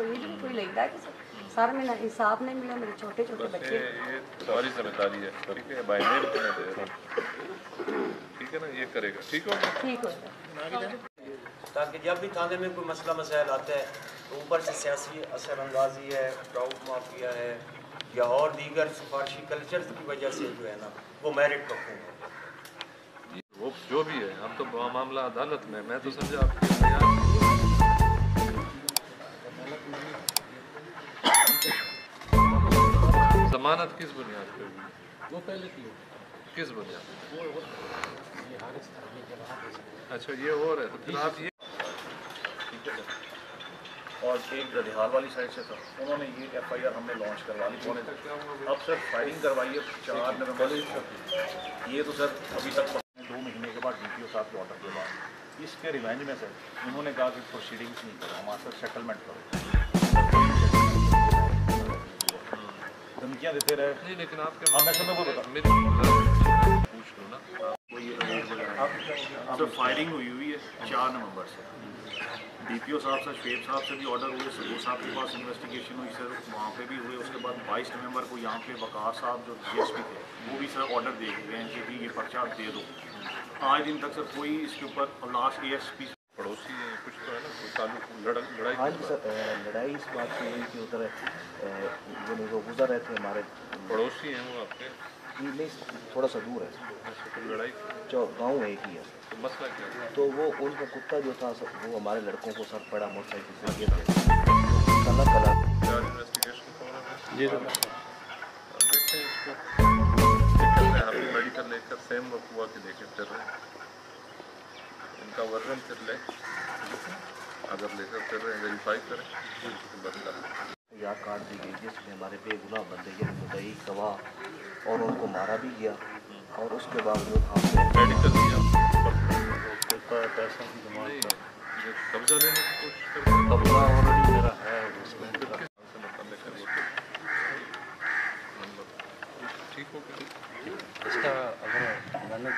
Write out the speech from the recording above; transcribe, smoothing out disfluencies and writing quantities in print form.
कोई कोई लगता है कि सर में इंसाफ नहीं मिला, मेरे छोटे छोटे बच्चे। ये तुम्हारी जिम्मेदारी है, ठीक है, बाय नेम तुम्हें दे रहा हूं, ठीक है ना, ये करेगा, ठीक होगा, ठीक होगा, ताकि जब भी थाने में कोई मसला मसाइल आता है तो ऊपर से सियासी असरअंदाजी है, क्राउड माफिया है या और दीगर सिफारशी कल्चर की वजह से जो है ना वो मेरिट पर खून होता है। वो जो भी है, हम तो मामला अदालत में, मैं तो समझा आपके जमानत किस बुनियाद पे हुई? वो पहले की किस बुनियाद पे? अच्छा ये और है, तो फिर आप ये और एक गढ़ियाल वाली साइड से था, उन्होंने ये FIR हमने लॉन्च करवा ली। अब सर फायरिंग करवाई है 4 नवंबर। ये तो सर अभी तक 2 महीने के बाद DPO साहब के ऑर्डर के बाद इसके रिवेंज में सर उन्होंने कहा कि प्रोसीडिंग्स नहीं करो, हमारे साथ सेटलमेंट करो, धमकियाँ देते रहे। नहीं, लेकिन आपके पूछ लो ना, सर फायरिंग हुई है 4 नवंबर से। DPO साहब से, शेख साहब से भी ऑर्डर हुए, सरूर साहब के पास इन्वेस्टिगेशन हुई सर, वहाँ पे भी हुए। उसके बाद 22 नवंबर को यहाँ पे वकार साहब जो DSP थे वो भी सर ऑर्डर दे गए हैं कि ये पर्चा दे दो। आज दिन तक सर कोई इसके ऊपर लास्ट ASP पड़ोसी है, कुछ तो है ना, कोई ताल्लुक लड़ाई? हाँ जी सर, लड़ाई इस बात की हुई कि उधर वो गुजर रहे थे हमारे पड़ोसी हैं वो आपके? नहीं, थोड़ा सा दूर है, तो लड़ाई जो गाँव एक ही है। तो मसला क्या है? तो वो उनका कुत्ता जो था सर, वो हमारे लड़कों को सर पड़ा मोटरसाइकिल से गिर गया कलर। इन्वेस्टिगेशन कौन है? जी सर, देखें इसको, अभी मेडिकल लेकर सेम हुआ कि लेके फिर रहे हैं, इनका वर्जन फिर ले, अगर लेकर फिर रहे वेरीफाई करें तो बदला या काट दी गई जिसमें हमारे बेगुनाह बंदे यानी मुद्दई गवाह और उनको मारा भी गया। और उसके बावजूद हमने मेडिकल दिया, पैसा की जमा कब्जा लेने की कोशिश करते हैं। कब्जा ऑलरेडी मेरा है उसमें। ठीक हो गया इसका अगर मैंने